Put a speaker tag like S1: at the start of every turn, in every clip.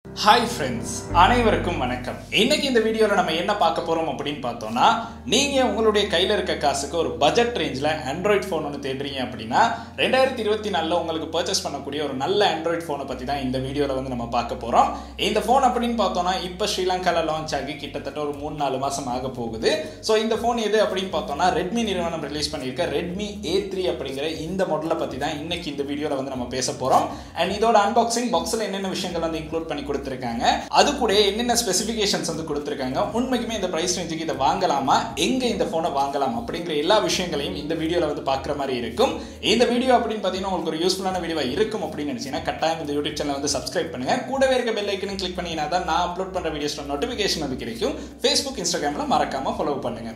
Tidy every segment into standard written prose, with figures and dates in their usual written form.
S1: Hi friends, அனைவருக்கும் வணக்கம். இன்னைக்கு இந்த வீடியோல நம்ம என்ன பார்க்க போறோம் அப்படினு பார்த்தோம்னா, நீங்க உங்களுடைய கையில இருக்க காசுக்கு ஒரு பட்ஜெட் ரேஞ்சில Android phone ஒன்னு தேடுறீங்க அப்படினா 2024ல உங்களுக்கு பர்ச்சேஸ் பண்ணக்கூடிய ஒரு நல்ல Android phone பத்தி தான் இந்த வீடியோல வந்து நம்ம பார்க்க போறோம். இந்த phone அப்படினு பார்த்தோம்னா இப்ப ஸ்ரீலங்கால லான்ச் ஆகி கிட்டத்தட்ட ஒரு 3-4 மாசம் ஆக போகுது. சோ இந்த phone எது அப்படினு பார்த்தோம்னா Redmi நிறுவனம் ரிலீஸ் பண்ணிருக்க Redmi A3 அப்படிங்கற இந்த மாடலை பத்தி தான் இன்னைக்கு இந்த வீடியோல வந்து நம்ம பேச போறோம். and இதோட அன்பாக்சிங் பாக்ஸ்ல என்னென்ன விஷயங்கள் வந்து இன்க்ளூட் பண்ணி கொடுத்திருக்காங்க, அது கூட என்னென்ன ஸ்பெசிஃபிகேஷன்ஸ் வந்து கொடுத்திருக்காங்க, உண்மைக்குமே இந்த பிரைஸ் ரேஞ்சுக்கு இத வாங்கலாமா, எங்க இந்த போனை வாங்கலாம் அப்படிங்கற எல்லா விஷயங்களையும் இந்த வீடியோல வந்து பார்க்குற மாதிரி இருக்கும். இந்த வீடியோ அப்படினு பாத்தீங்கன்னா உங்களுக்கு ஒரு யூஸ்ஃபுல்லான வீடியோவா இருக்கும் அப்படினு நினைச்சீங்கன்னா கட்டாயம் இந்த YouTube சேனலை வந்து சப்ஸ்கிரைப் பண்ணுங்க. கூடவே இருக்க பெல் ஐகானை கிளிக் பண்ணீங்கன்னா தான் நான் அப்லோட் பண்ற வீடியோஸ்ல நோட்டிஃபிகேஷன் வந்து கிடைக்கும். Facebook, Instagramல மறக்காம ஃபாலோ பண்ணுங்க.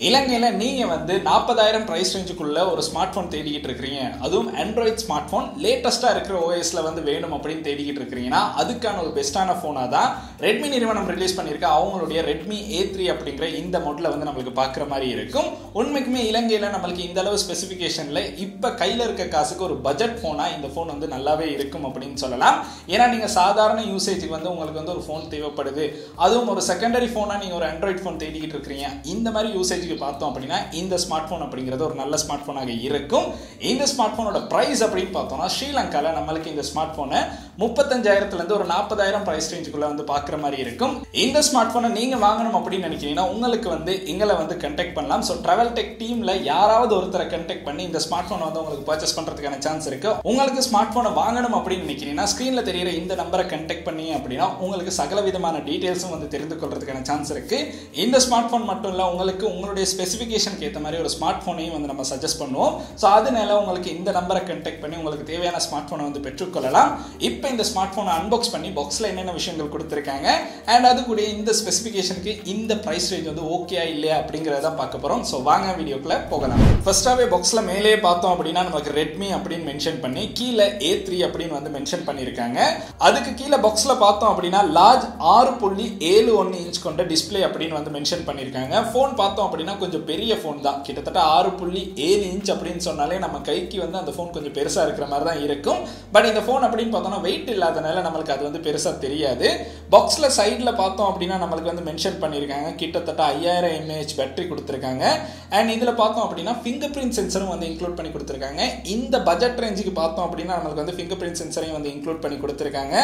S1: இலங்கையில நீங்க வந்து 40000 பிரைஸ் ரேஞ்சுக்குள்ள ஒரு ஸ்மார்ட் போன் தேடிக்கிட்டு இருக்கீங்க, அதுவும் Android ஸ்மார்ட் போன் லேட்டஸ்டா இருக்கிற OSல வந்து வேணும் அப்படின்னு தேடிக்கிட்டு இருக்கீங்கன்னா அதுக்கான ஒரு பெஸ்டான போனா தான் Redmi நிறுவனம் ரிலீஸ் பண்ணிருக்க அவங்களுடைய Redmi A3 அப்படிங்கிற இந்த மாடலை வந்து நமக்கு பார்க்குற மாதிரி இருக்கும். உண்மைக்குமே இலங்கையில நமக்கு இந்த அளவு ஸ்பெசிஃபிகேஷன்ல இப்ப கையில இருக்க காசுக்கு ஒரு பட்ஜெட் போனா இந்த போன் வந்து நல்லாவே இருக்கும் அப்படின்னு சொல்லலாம். ஏன்னா நீங்க சாதாரண யூசேஜுக்கு வந்து உங்களுக்கு வந்து ஒரு போன் தேவைப்படுது, அதுவும் ஒரு செகண்டரி போனா நீங்க ஒரு Android போன் தேடிக்கிட்டு இருக்கீங்க, இந்த மாதிரி யூசேஜ் பார்த்தோம் அப்படினா இந்த ஸ்மார்ட் போன் அப்படிங்கிறது ஒரு நல்ல ஸ்மார்ட் போனாக இருக்கும். இந்த ஸ்மார்ட் போனோட பிரைஸ் அப்படின்னு பார்த்தோம்னா ஸ்ரீலங்கால நமக்கு இந்த ஸ்மார்ட் போனை 35000 இருந்து ஒரு 40000 பிரைஸ் ரேஞ்சுக்குள்ள வந்து பார்க்குற மாதிரி இருக்கும். இந்த ஸ்மார்ட் போனை நீங்க வாங்கணும் அப்படின்னு நினைக்கிறீங்கன்னா உங்களுக்கு வந்து எங்களை வந்து கான்டாக்ட் பண்ணலாம். ஸோ டிராவல் டெக் டீம்ல யாராவது ஒருத்தரை கான்டாக்ட் பண்ணி இந்த ஸ்மார்ட் போனை வந்து உங்களுக்கு பர்ச்சேஸ் பண்றதுக்கான சான்ஸ் இருக்கு. உங்களுக்கு ஸ்மார்ட் போனை வாங்கணும் அப்படின்னு நினைக்கிறீங்கன்னா ஸ்கிரீன்ல தெரியுற இந்த நம்பரை கான்டாக்ட் பண்ணி அப்படின்னா உங்களுக்கு சகல விதமான டீடைல்ஸும் வந்து தெரிந்து கொள்றதுக்கான சான்ஸ் இருக்கு. இந்த ஸ்மார்ட் போன் மட்டும் இல்ல, உங்களுக்கு உங்களுடைய ஸ்பெசிஃபிகேஷனுக்கு ஏற்ற மாதிரி ஒரு ஸ்மார்ட் போனையும் வந்து நம்ம சஜஸ்ட் பண்ணுவோம். ஸோ அதனால உங்களுக்கு இந்த நம்பரை கான்டாக்ட் பண்ணி உங்களுக்கு தேவையான ஸ்மார்ட் போனை வந்து பெற்றுக்கொள்ளலாம். இப்போ இந்த ஸ்மார்ட் போனை அன்பாக்ஸ் பண்ணி பாக்ஸ்ல என்னென்ன விஷயங்கள் கொடுத்திருக்காங்க அண்ட் அது கூட இந்த ஸ்பெசிஃபிகேஷனுக்கு இந்த பிரைஸ் ரேஞ்ச் வந்து ஓகேயா இல்லையா அப்படிங்கறத பார்க்க போறோம். ஸோ வாங்க வீடியோக்குள்ள போகலாம். ஃபர்ஸ்டாவே பாக்ஸ்ல மேலே பார்த்தோம் அப்படின்னா நமக்கு Redmi அப்படின்னு மென்ஷன் பண்ணி கீழே A3 அப்படின்னு வந்து மென்ஷன் பண்ணியிருக்காங்க. அதுக்கு கீழே பாக்ஸ்ல பார்த்தோம் அப்படின்னா லார்ஜ் 6.71 இன்ச் கொண்ட டிஸ்பிளே அப்படின்னு வந்து மென்ஷன் பண்ணியிருக்காங்க. போன் பார்த்தோம் அப்படின்னா கொஞ்சம் பெரிய போன் தான், கிட்டத்தட்ட 6.7 இன்ச் அப்படின்னு சொன்னாலே நம்ம கைக்கு வந்து அந்த போன் கொஞ்சம் பெருசா இருக்கிற மாதிரி தான் இருக்கும். பட் இந்த போன் அப்படின்னு பார்த்தோம்னா வெயிட் இல்லாதனால நமக்கு அது வந்து பெருசா தெரியாது. பாக்ஸ்ல சைட்ல பார்த்தோம் அப்படின்னா நமக்கு வந்து மென்ஷன் பண்ணியிருக்காங்க கிட்டத்தட்ட 5000 mAh பேட்டரி கொடுத்திருக்காங்க. அண்ட் இதுல பார்த்தோம் அப்படின்னா ஃபிங்கர் பிரிண்ட் சென்சரும் வந்து இன்க்ளூட் பண்ணி கொடுத்திருக்காங்க. இந்த பட்ஜெட் ரேஞ்சுக்கு பார்த்தோம் அப்படின்னா நமக்கு வந்து ஃபிங்கர் பிரிண்ட் சென்சரையும் வந்து இன்க்ளூட் பண்ணி கொடுத்திருக்காங்க.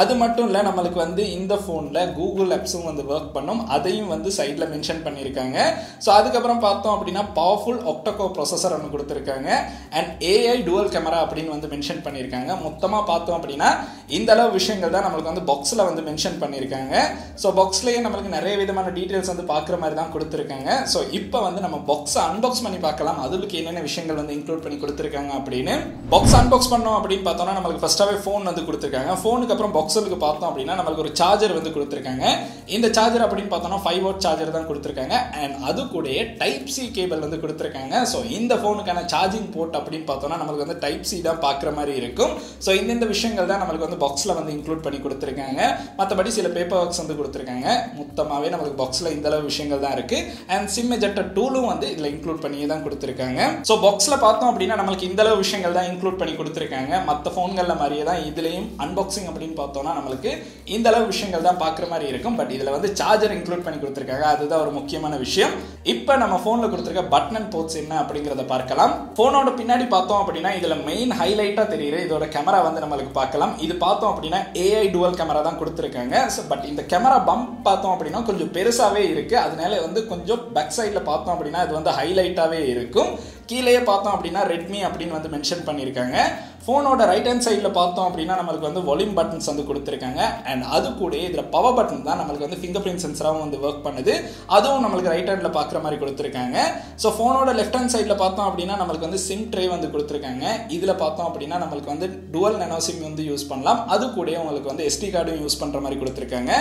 S1: அது மட்டும் இல்ல நமக்கு வந்து இந்த போன்ல கூகுள் ஆப்ஸும் வந்து ஒர்க் பண்ணும், அதையும் வந்து சைட்ல மென்ஷன் பண்ணியிருக்காங்க. ஸோ அதுக்கப்புறம் பார்த்தோம் அப்படின்னா பவர்ஃபுல் ஒக்டோகோர் ப்ராசஸர் ஒன்று கொடுத்திருக்காங்க அண்ட் AI டுவல் கேமரா அப்படின்னு வந்து மென்ஷன் பண்ணியிருக்காங்க. மொத்தமா பார்த்தோம் அப்படின்னா இந்த அளவு விஷயங்கள் தான் நமக்கு வந்து பாக்ஸ்ல வந்து மென்ஷன் பண்ணியிருக்காங்க. ஸோ பாக்ஸ்லயே நமக்கு நிறைய விதமான டீடைல்ஸ் வந்து பார்க்குற மாதிரி தான் கொடுத்திருக்காங்க. ஸோ இப்போ வந்து நம்ம பாக்ஸை அன்பாக்ஸ் பண்ணி பார்க்கலாம், அதுக்கு என்னென்ன விஷயங்கள் வந்து இன்க்ளூட் பண்ணி கொடுத்திருக்காங்க அப்படின்னு. பாக்ஸ் அன்பாக்ஸ் பண்ணோம் அப்படின்னு பார்த்தோம்னா நமக்கு ஃபர்ஸ்டாவே ஃபோன் வந்து கொடுத்திருக்காங்க. ஃபோனுக்கு அப்புறம் பாக்ஸுக்கு பார்த்தோம் அப்படின்னா நமக்கு ஒரு சார்ஜர் வந்து கொடுத்திருக்காங்க. இந்த சார்ஜர் அப்படின்னு பார்த்தோம்னா 5V சார்ஜர் தான் கொடுத்திருக்காங்க அண்ட் அது கூட டைப் சி கேபிள் வந்து கொடுத்திருக்காங்க. ஸோ இந்த ஃபோனுக்கான சார்ஜிங் போர்ட் அப்படின்னு பார்த்தோம்னா நமக்கு வந்து டைப் சி தான் பார்க்குற மாதிரி இருக்கும். ஸோ இந்த விஷயங்கள் தான் நமக்கு வந்து பாக்ஸ்ல வந்து இன்க்ளூட் பண்ணி கொடுத்திருக்காங்க. மற்றபடி சில பேப்பர் ஒர்க்ஸ் வந்து கொடுத்திருக்காங்க. மொத்தமாவே நமக்கு பாக்ஸ்ல இந்த அளவு விஷயங்கள் தான் இருக்கு அண்ட் சிம் எஜெக்டர் டூலும் வந்து இதுல இன்க்ளூட் பண்ணி தான் கொடுத்திருக்காங்க. ஸோ பாக்ஸ்ல பார்த்தோம் அப்படின்னா நமக்கு இந்த அளவு விஷயங்கள் தான் இன்க்ளூட் பண்ணி கொடுத்திருக்காங்க. மற்ற போன்கள்ல மாதிரியே தான் இதுலயும் அன்பாக்சிங் அப்படின்னு பார்த்தோம்னா நமக்கு இந்த அளவு விஷயங்கள் தான் பார்க்குற மாதிரி இருக்கும். பட் இதுல வந்து சார்ஜர் இன்க்ளூட் பண்ணி கொடுத்திருக்காங்க, அதுதான் ஒரு முக்கியமான விஷயம். இப்போ நம்ம போன்ல கொடுத்திருக்க பட்டன் அண்ட் போர்ட்ஸ் என்ன அப்படிங்கறத பார்க்கலாம். போனோட பின்னாடி பார்த்தோம் அப்படின்னா இதுல மெயின் ஹைலைட்டா தெரியுற இதோட கேமரா வந்து நமக்கு பார்க்கலாம். இது பார்த்தோம் அப்படின்னா AI டுவல் கேமரா தான் கொடுத்திருக்காங்க. பட் இந்த கேமரா பம்ப் பார்த்தோம் அப்படின்னா கொஞ்சம் பெருசாவே இருக்கு, அதனால வந்து கொஞ்சம் பேக் சைட்ல பார்த்தோம் அப்படின்னா இது வந்து ஹைலைட்டாவே இருக்கும். கீழேயே பார்த்தோம் அப்படின்னா Redmi அப்படின்னு வந்து மென்ஷன் பண்ணியிருக்காங்க. போனோட ரைட் ஹேண்ட் சைடில் பார்த்தோம் அப்படின்னா நமக்கு வந்து வால்யூம் பட்டன்ஸ் வந்து கொடுத்திருக்காங்க அண்ட் அது கூட இதில் பவர் பட்டன் தான் நமக்கு வந்து ஃபிங்கர் பிரிண்ட் சென்சராகவும் வந்து ஒர்க் பண்ணுது, அதுவும் நமக்கு ரைட் ஹேண்டில் பார்க்குற மாதிரி கொடுத்திருக்காங்க. ஸோ போனோட லெஃப்ட் ஹேண்ட் சைடில் பார்த்தோம் அப்படின்னா நமக்கு வந்து சிம் ட்ரே வந்து கொடுத்திருக்காங்க. இதில் பார்த்தோம் அப்படின்னா நமக்கு வந்து டுவல் நானோ சிம் வந்து யூஸ் பண்ணலாம், அது கூட உங்களுக்கு வந்து SD கார்டும் யூஸ் பண்ணுற மாதிரி கொடுத்திருக்காங்க.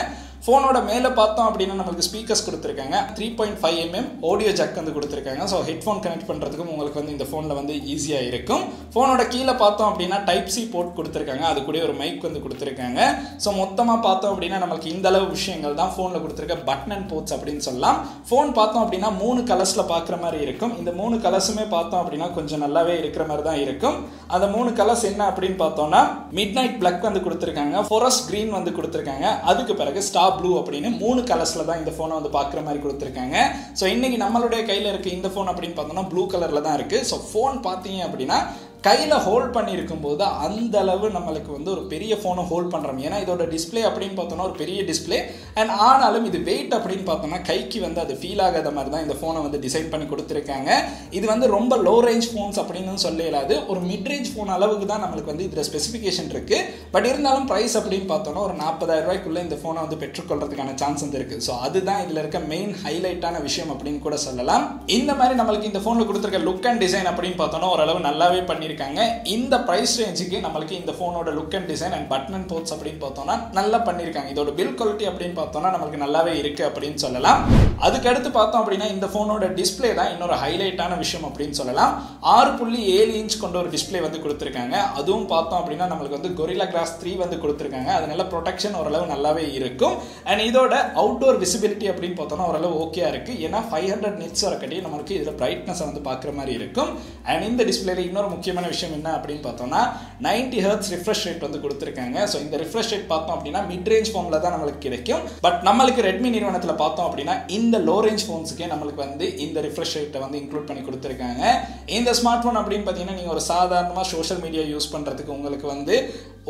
S1: ஃபோனோட மேலே பார்த்தோம் அப்படின்னா நம்மளுக்கு ஸ்பீக்கர்ஸ் கொடுத்துருக்காங்க, 3.5mm ஆடியோ ஜாக் வந்து கொடுத்துருக்காங்க. ஸோ ஹெட்ஃபோன் கனெக்ட் பண்ணுறதுக்கும் உங்களுக்கு வந்து இந்த ஃபோனில் வந்து ஈஸியாக இருக்கும். ஃபோனோட கீழே பார்த்தோம் அப்படின்னா டைப் சி போர்ட் கொடுத்துருக்காங்க, அது கூட ஒரு மைக் வந்து கொடுத்துருக்காங்க. ஸோ மொத்தமாக பார்த்தோம் அப்படின்னா நம்மளுக்கு இந்த அளவு விஷயங்கள் தான் ஃபோனில் கொடுத்துருக்க பட்டன் அண்ட் போர்ட்ஸ் அப்படின்னு சொல்லலாம். ஃபோன் பார்த்தோம் அப்படின்னா 3 கலர்ஸில் பார்க்குற மாதிரி இருக்கும். இந்த 3 கலர்ஸுமே பார்த்தோம் அப்படின்னா கொஞ்சம் நல்லாவே இருக்கிற மாதிரி தான் இருக்கும். அந்த 3 கலர்ஸ் என்ன அப்படின்னு பார்த்தோம்னா மிட் நைட் பிளாக் வந்து கொடுத்துருக்காங்க, ஃபாரஸ்ட் கிரீன் வந்து கொடுத்துருக்காங்க, அதுக்கு பிறகு ஸ்டார் ப்ளூ அப்படின்னு 3 கலர்ஸ்ல தான் இந்த ஃபோனை வந்து பார்க்குற மாதிரி கொடுத்துருக்காங்க. ஸோ இன்னைக்கு நம்மளுடைய கையில் இருக்க இந்த ஃபோன் அப்படின்னு பார்த்தோம்னா ப்ளூ கலரில் தான் இருக்கு. ஸோ ஃபோன் பார்த்தீங்க அப்படின்னா கையில் ஹோல்ட் பண்ணியிருக்கும் போது அந்த அளவு நம்மளுக்கு வந்து ஒரு பெரிய ஃபோனை ஹோல்ட் பண்ணுறோம். ஏன்னா இதோட டிஸ்பிளே அப்படின்னு பார்த்தோம்னா ஒரு பெரிய டிஸ்பிளே, அண்ட் ஆனாலும் இது வெயிட் அப்படின்னு பார்த்தோம்னா கைக்கு வந்து அது ஃபீல் ஆகாத மாதிரி தான் இந்த ஃபோனை வந்து டிசைன் பண்ணி கொடுத்துருக்காங்க. இது வந்து ரொம்ப லோ ரேஞ்ச் ஃபோன்ஸ் அப்படின்னு சொல்லலாது, ஒரு மிட் ரேஞ்ச் ஃபோன் அளவுக்கு தான் நம்மளுக்கு வந்து இதில் ஸ்பெசிஃபிகேஷன் இருக்குது. பட் இருந்தாலும் ப்ரைஸ் அப்படின்னு பார்த்தோம்னா ஒரு 40,000 ரூபாய்க்குள்ளே இந்த ஃபோனை வந்து பெற்றுக்கொள்றதுக்கான சான்ஸ் வந்து இருக்குது. ஸோ அதுதான் இதில் இருக்க மெயின் ஹைலைட்டான விஷயம் அப்படின்னு கூட சொல்லலாம். இந்த மாதிரி நம்மளுக்கு இந்த ஃபோனில் கொடுத்துருக்க லுக் அண்ட் டிசைன் அப்படின்னு பார்த்தோம்னா ஓரளவு நல்லாவே பண்ணி இந்த பிரைஸ் ரேஞ்சுக்கு நம்மளுக்கு இந்த போனோட look and design and button and ports அப்படின்னு பார்த்தோம்னா நல்லா பண்ணியிருக்காங்க. இதோட பில் குவாலிட்டி அப்படின்னு பார்த்தோம்னா நம்மளுக்கு நல்லாவே இருக்கு அப்படின்னு சொல்லலாம். அதுக்கு அடுத்து பார்த்தோம் அப்படின்னா இந்த போனோட டிஸ்பிளே தான் இன்னொரு ஹைலைட்டான விஷயம் அப்படின்னு சொல்லலாம். 6.7 இன்ச் கொண்ட ஒரு டிஸ்பிளே வந்து கொடுத்துருக்காங்க. அதுவும் பார்த்தோம் அப்படின்னா நம்மளுக்கு வந்து Gorilla Glass 3 வந்து கொடுத்துருக்காங்க. அதனால ப்ரொடெக்ஷன் ஓரளவு நல்லாவே இருக்கும். அண்ட் இதோட அவுட்டோர் விசிபிலிட்டி அப்படின்னு பார்த்தோம்னா ஓரளவு ஓகே இருக்கு. ஏன்னா 500 nits வரக்கட்டி நம்மளுக்கு இதுல பிரைட்னஸ் வந்து பார்க்குற மாதிரி இருக்கும். அண்ட் இந்த டிஸ்பிளேல இன்னொரு முக்கியமான விஷயம் என்ன அப்படின்னு பார்த்தோம்னா 90 Hz ரிஃப்ரெஷ் ரேட் வந்து கொடுத்துருக்காங்க. ஸோ இந்த ரிஃப்ரெஷ் ரேட் பார்த்தோம் அப்படின்னா மிட் ரேஞ்ச் ஃபோனில் தான் நம்மளுக்கு கிடைக்கும். பட் நம்மளுக்கு ரெட்மி நிறுவனத்தில் பார்த்தோம் அப்படின்னா இந்த லோ ரேஞ்ச் ஃபோன்ஸுக்கே நம்மளுக்கு வந்து இந்த ரிஃப்ரெஷ் ரேட்டை வந்து இன்க்ளூட் பண்ணி கொடுத்துருக்காங்க. இந்த ஸ்மார்ட் ஃபோன் அப்படின்னு பார்த்தீங்கன்னா நீங்கள் ஒரு சாதாரணமாக சோஷியல் மீடியா யூஸ் பண்ணுறதுக்கு உங்களுக்கு வந்து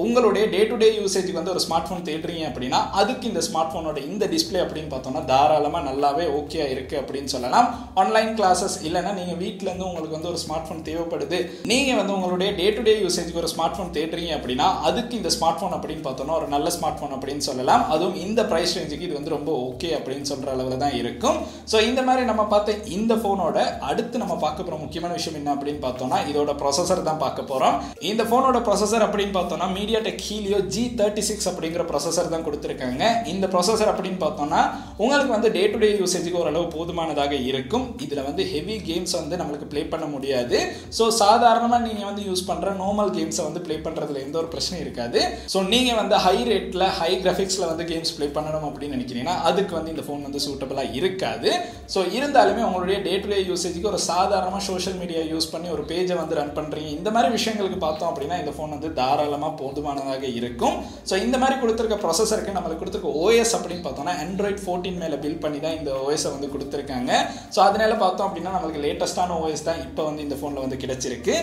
S1: உங்களுடைய டே டு டே யூசேஜுக்கு வந்து ஒரு ஸ்மார்ட் ஃபோன் தேடுறீங்க அப்படின்னா அதுக்கு இந்த ஸ்மார்ட் ஃபோனோட இந்த டிஸ்பிளே அப்படின்னு பார்த்தோம்னா தாராளமாக நல்லாவே ஓகே இருக்கு அப்படின்னு சொல்லலாம். ஆன்லைன் கிளாஸஸ் இல்லைன்னா நீங்கள் வீட்டிலேருந்து உங்களுக்கு வந்து ஒரு ஸ்மார்ட் ஃபோன் தேவைப்படுது, நீங்கள் வந்து உங்களுடைய டே டு டே யூசேஜுக்கு ஒரு ஸ்மார்ட் ஃபோன் தேடுறீங்க அப்படின்னா அதுக்கு இந்த ஸ்மார்ட் ஃபோன் அப்படின்னு பார்த்தோம்னா ஒரு நல்ல ஸ்மார்ட் ஃபோன் அப்படின்னு சொல்லலாம். அதுவும் இந்த ப்ரைஸ் ரேஞ்சுக்கு இது வந்து ரொம்ப ஓகே அப்படின்னு சொல்கிற அளவில் தான் இருக்கும். ஸோ இந்த மாதிரி நம்ம பார்த்த இந்த ஃபோனோட அடுத்து நம்ம பார்க்க போகிற முக்கியமான விஷயம் என்ன அப்படின்னு பார்த்தோம்னா இதோட ப்ராசஸர் தான் பார்க்க போகிறோம். இந்த ஃபோனோட ப்ராசஸர் அப்படின்னு பார்த்தோம்னா MediaTek Helio G36 அப்படிங்கிற ப்ராசஸர் தான் கொடுத்துருக்காங்க. இந்த ப்ராசஸர் அப்படின்னு பார்த்தோம்னா உங்களுக்கு வந்து டே டு டே யூசேஜுக்கு ஓரளவு போதுமானதாக இருக்கும். இதில் வந்து ஹெவி கேம்ஸ் வந்து நம்மளுக்கு ப்ளே பண்ண முடியாது. ஸோ சாதாரணமாக நீங்கள் வந்து யூஸ் பண்ணுற நார்மல் கேம்ஸை வந்து ப்ளே பண்ணுறதுல எந்த ஒரு பிரச்சனையும் இருக்காது. ஸோ நீங்கள் வந்து ஹை ரேட்டில் ஹை கிராஃபிக்ஸில் வந்து கேம்ஸ் ப்ளே பண்ணணும் அப்படின்னு நினைக்கிறீங்கன்னா அதுக்கு வந்து இந்த ஃபோன் வந்து சூட்டபிளாக இருக்காது. ஸோ இருந்தாலுமே உங்களுடைய டே டு டே யூசேஜுக்கு ஒரு சாதாரணமாக சோஷியல் மீடியா யூஸ் பண்ணி ஒரு பேஜை வந்து ரன் பண்ணுறீங்க, இந்த மாதிரி விஷயங்களுக்கு பார்த்தோம் அப்படின்னா இந்த ஃபோன் வந்து தாராளமாக போதுமானதாக இருக்கும். ஸோ இந்த மாதிரி கொடுத்துருக்க ப்ராசஸருக்கு நம்மளுக்கு கொடுத்துருக்க OS அப்படின்னு பார்த்தோம்னா Android 14 மேலே பில்ட் பண்ணி தான் இந்த OS-ஐ வந்து கொடுத்துருக்காங்க. ஸோ அதனால பார்த்தோம் அப்படின்னா நம்மளுக்கு லேட்டஸ்டான OS தான் இப்போ வந்து இந்த ஃபோனில் வந்து கிடைச்சிருக்கு.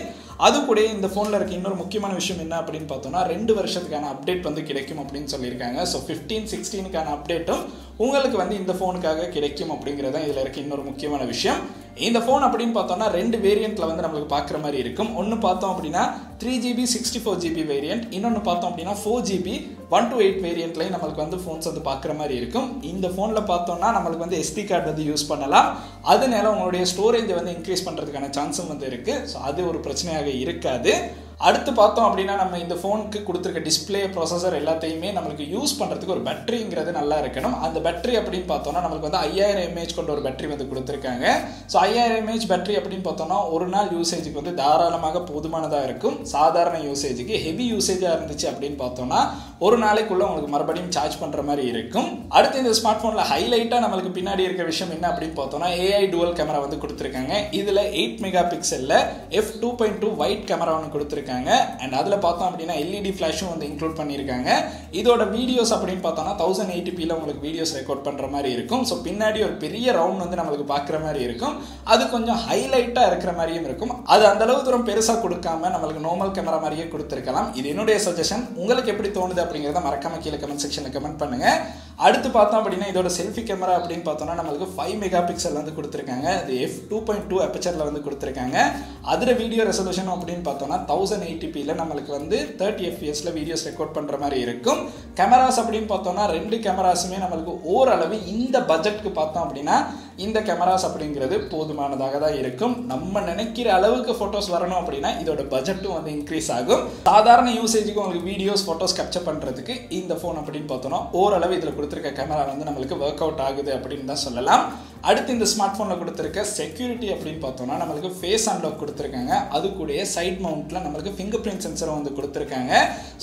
S1: அது கூட இந்த ஃபோனில் இருக்க இன்னொரு முக்கியமான விஷயம் என்ன அப்படின்னு பார்த்தோம்னா 2 வருஷத்துக்கான அப்டேட் வந்து கிடைக்கும் அப்படின்னு சொல்லியிருக்காங்க. ஸோ 15, 16க்கான அப்டேட்டும் உங்களுக்கு வந்து இந்த ஃபோனுக்காக கிடைக்கும் அப்படிங்கிறதான் இதில் இருக்க இன்னொரு முக்கியமான விஷயம். இந்த ஃபோன் அப்படின்னு பார்த்தோம்னா 2 வேரியண்ட்டில் வந்து நம்மளுக்கு பார்க்குற மாதிரி இருக்கும். ஒன்று பார்த்தோம் அப்படின்னா 3GB 64GB வேரியண்ட், இன்னொன்று பார்த்தோம் அப்படின்னா 4GB 128 வேரியண்ட்லையும் நம்மளுக்கு வந்து ஃபோன்ஸ் வந்து பார்க்குற மாதிரி இருக்கும். இந்த ஃபோனில் பார்த்தோம்னா நம்மளுக்கு வந்து SD கார்டு வந்து யூஸ் பண்ணலாம். அதனால உங்களுடைய ஸ்டோரேஜை வந்து இன்க்ரீஸ் பண்ணுறதுக்கான சான்ஸும் வந்து இருக்குது. ஸோ அது ஒரு பிரச்சனையாக இருக்காது. அடுத்து பார்த்தோம் அப்படின்னா நம்ம இந்த ஃபோனுக்கு கொடுத்துருக்க டிஸ்பிளே ப்ராசஸர் எல்லாத்தையுமே நம்மளுக்கு யூஸ் பண்ணுறதுக்கு ஒரு பேட்டரிங்கிறது நல்லா இருக்கணும். அந்த பேட்டரி அப்படின்னு பார்த்தோம்னா நம்மளுக்கு வந்து 5000 mAh கொண்ட ஒரு பேட்டரி வந்து கொடுத்துருக்காங்க. ஸோ 5000 mAh பேட்டரி அப்படின்னு பார்த்தோம்னா ஒரு நாள் யூசேஜுக்கு வந்து தாராளமாக போதுமானதாக இருக்கும். சாதாரண யூசேஜுக்கு ஹெவி யூசேஜாக இருந்துச்சு அப்படின்னு பார்த்தோம்னா ஒரு நாளைக்குள்ள உங்களுக்கு மறுபடியும் சார்ஜ் பண்ணுற மாதிரி இருக்கும். அடுத்து இந்த ஸ்மார்ட் ஃபோனில் ஹைலைட்டாக நம்மளுக்கு பின்னாடி இருக்க விஷயம் என்ன அப்படின்னு பார்த்தோம்னா AI dual கேமரா வந்து கொடுத்துருக்காங்க. இதில் 8 மெகா பிக்சலில் f2.2 வைட் கேமரா ஒன்று கொடுத்துருக்காங்க. அண்ட் அதில் பார்த்தோம் அப்படின்னா LED ஃப்ளாஷும் வந்து இன்க்ளூட் பண்ணியிருக்காங்க. இதோட வீடியோஸ் அப்படின்னு பார்த்தோம்னா 1080pல உங்களுக்கு வீடியோஸ் ரெக்கார்ட் பண்ணுற மாதிரி இருக்கும். ஸோ பின்னாடி ஒரு பெரிய ரவுண்ட் வந்து நம்மளுக்கு பார்க்குற மாதிரி இருக்கும். அது கொஞ்சம் ஹைலைட்டாக இருக்கிற மாதிரியும் இருக்கும். அது அந்த அளவு தூரம் பெருசாக கொடுக்காம நம்மளுக்கு நார்மல் கேமரா மாதிரியே கொடுத்துருக்கலாம். இது என்னுடைய சஜஷன். உங்களுக்கு எப்படி தோணுது அப்படிங்கிறத மறக்காம கீழே கமெண்ட் செக்ஷனில் கமெண்ட் பண்ணுங்க. அடுத்து பார்த்தோம் அப்படின்னா இதோட செல்ஃபி கேமரா அப்படின்னு பார்த்தோம்னா நம்மளுக்கு 5 மெகா பிக்சல் வந்து கொடுத்துருக்காங்க. அது f2.2 அப்பச்சரில் வந்து கொடுத்துருக்காங்க. அதில் வீடியோ ரெசல்யூஷன் அப்படின்னு பார்த்தோம்னா 1080pல நம்மளுக்கு வந்து 30 fpsல வீடியோஸ் ரெக்கார்ட் பண்ணுற மாதிரி இருக்கும். கேமராஸ் அப்படின்னு பார்த்தோம்னா 2 கேமராஸுமே நம்மளுக்கு ஓரளவு இந்த பட்ஜெட்டுக்கு பார்த்தோம் அப்படின்னா இந்த கேமராஸ் அப்படிங்கிறது போதுமானதாக தான் இருக்கும். நம்ம நினைக்கிற அளவுக்கு ஃபோட்டோஸ் வரணும் அப்படின்னா இதோட பட்ஜெட்டும் வந்து இன்க்ரீஸ் ஆகும். சாதாரண யூசேஜுக்கு உங்களுக்கு வீடியோஸ் ஃபோட்டோஸ் கேப்சர் பண்ணுறதுக்கு இந்த ஃபோன் அப்படின்னு பார்த்தோம்னா ஓரளவு இதில் கொடுத்துருக்க கேமரா வந்து நம்மளுக்கு ஒர்க் அவுட் ஆகுது அப்படின்னு தான் சொல்லலாம். அடுத்து இந்த ஸ்மார்ட் ஃபோனில் கொடுத்துருக்க செக்யூரிட்டி அப்படின்னு பார்த்தோம்னா நம்மளுக்கு ஃபேஸ் அன்லாக் கொடுத்துருக்காங்க. அது கூட சைட் மவுண்ட்டில் நம்மளுக்கு ஃபிங்கர் பிரிண்ட் சென்சரை வந்து கொடுத்துருக்காங்க.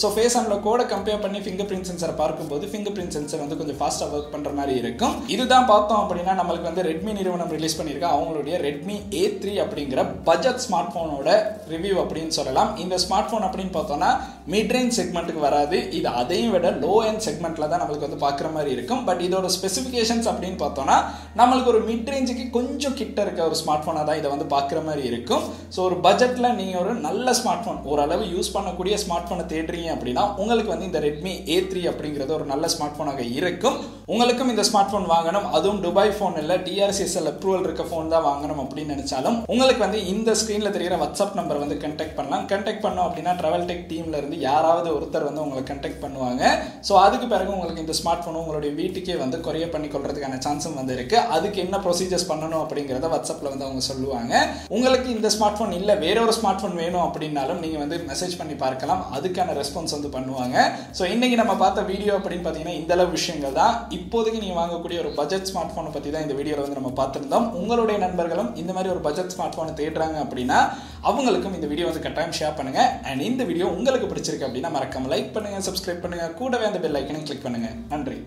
S1: ஸோ ஃபேஸ் அன்லாக்கோட கம்பேர் பண்ணி ஃபிங்கர் பிரிண்ட் சென்சரை பார்க்கும்போது ஃபிங்கர் பிரிண்ட் சென்சர் வந்து கொஞ்சம் ஃபாஸ்ட்டாக ஒர்க் பண்ணுற மாதிரி இருக்கும். இதுதான் பார்த்தோம் அப்படின்னா நம்மளுக்கு வந்து ரெட்மி நிறுவனம் ரிலீஸ் பண்ணியிருக்க அவங்களுடைய ரெட்மி A3 அப்படிங்கிற பட்ஜெட் ஸ்மார்ட் ஃபோனோட ரிவ்யூ அப்படின்னு சொல்லலாம். இந்த ஸ்மார்ட் ஃபோன் அப்படின்னு பார்த்தோம்னா மிட் ரேஞ்ச் செக்மெண்ட்டுக்கு வராது. இது அதையும் விட லோ எண்ட் செக்மெண்ட்டில் தான் நம்மளுக்கு வந்து பார்க்குற மாதிரி இருக்கும். பட் இதோட ஸ்பெசிஃபிகேஷன்ஸ் அப்படின்னு பார்த்தோம்னா நம்மளுக்கு ஒரு மிட் ரேஞ்சுக்கு கொஞ்சம் கிட்ட இருக்க ஒரு ஸ்மார்ட் ஃபோனாக தான் இதை வந்து பார்க்குற மாதிரி இருக்கும். ஸோ ஒரு பட்ஜெட்டில் நீங்கள் ஒரு நல்ல ஸ்மார்ட் ஃபோன் ஓரளவு யூஸ் பண்ணக்கூடிய ஸ்மார்ட் ஃபோனை தேடுறீங்க அப்படின்னா உங்களுக்கு வந்து இந்த ரெட்மி A3 அப்படிங்கிறது ஒரு நல்ல ஸ்மார்ட் ஃபோனாக இருக்கும். உங்களுக்கும் இந்த ஸ்மார்ட் ஃபோன் வாங்கணும், அதுவும் துபாய் ஃபோன் இல்லை DRCSL அப்ரூவல் இருக்க ஃபோன் தான் வாங்கணும் அப்படின்னு நினைச்சாலும் உங்களுக்கு வந்து இந்த ஸ்க்ரீனில் தெரிகிற வாட்ஸ்அப் நம்பர் வந்து கண்டெக்ட் பண்ணலாம். கண்டெக்ட் பண்ணோம் அப்படின்னா ட்ராவல் டெக் டீமில் இருந்து யாராவது ஒருத்தர் வந்து உங்களை கண்டெக்ட் பண்ணுவாங்க. ஸோ அதுக்கு பிறகு உங்களுக்கு இந்த ஸ்மார்ட் ஃபோன் உங்களுடைய வீட்டுக்கே வந்து கொரியர் பண்ணி கொள்றதுக்கான சான்ஸும் வந்து இருக்கு. அதுக்கு என்ன ப்ரொசீஜர்ஸ் பண்ணணும் அப்படிங்கிறத வாட்ஸ்அப்பில் வந்து அவங்க சொல்லுவாங்க. உங்களுக்கு இந்த ஸ்மார்ட் ஃபோன் இல்லை வேற ஒரு ஸ்மார்ட் ஃபோன் வேணும் அப்படின்னாலும் நீங்கள் வந்து மெசேஜ் பண்ணி பார்க்கலாம். அதுக்கான ரெஸ்பான்ஸ் வந்து பண்ணுவாங்க. ஸோ இன்னைக்கு நம்ம பார்த்த வீடியோ அப்படின்னு பார்த்தீங்கன்னா இந்த அளவு விஷயங்கள் தான். இப்போதைக்கு நீங்கள் வாங்கக்கூடிய ஒரு பட்ஜெட் ஸ்மார்ட் ஃபோனை பற்றி தான் இந்த வீடியோவில் வந்து நம்ம பார்த்துருந்தோம். உங்களுடைய நண்பர்களும் இந்த மாதிரி ஒரு பட்ஜெட் ஸ்மார்ட் ஃபோனை தேடுறாங்க அப்படின்னா அவங்களுக்கும் இந்த வீடியோ வந்து கட்டாயம் ஷேர் பண்ணுங்க. அண்ட் இந்த வீடியோ உங்களுக்கு பிடிச்சிருக்கு அப்படின்னா மறக்காம லைக் பண்ணுங்க, சப்ஸ்கிரைப் பண்ணுங்க, கூடவே அந்த பெல் ஐக்கனை கிளிக் பண்ணுங்க. நன்றி.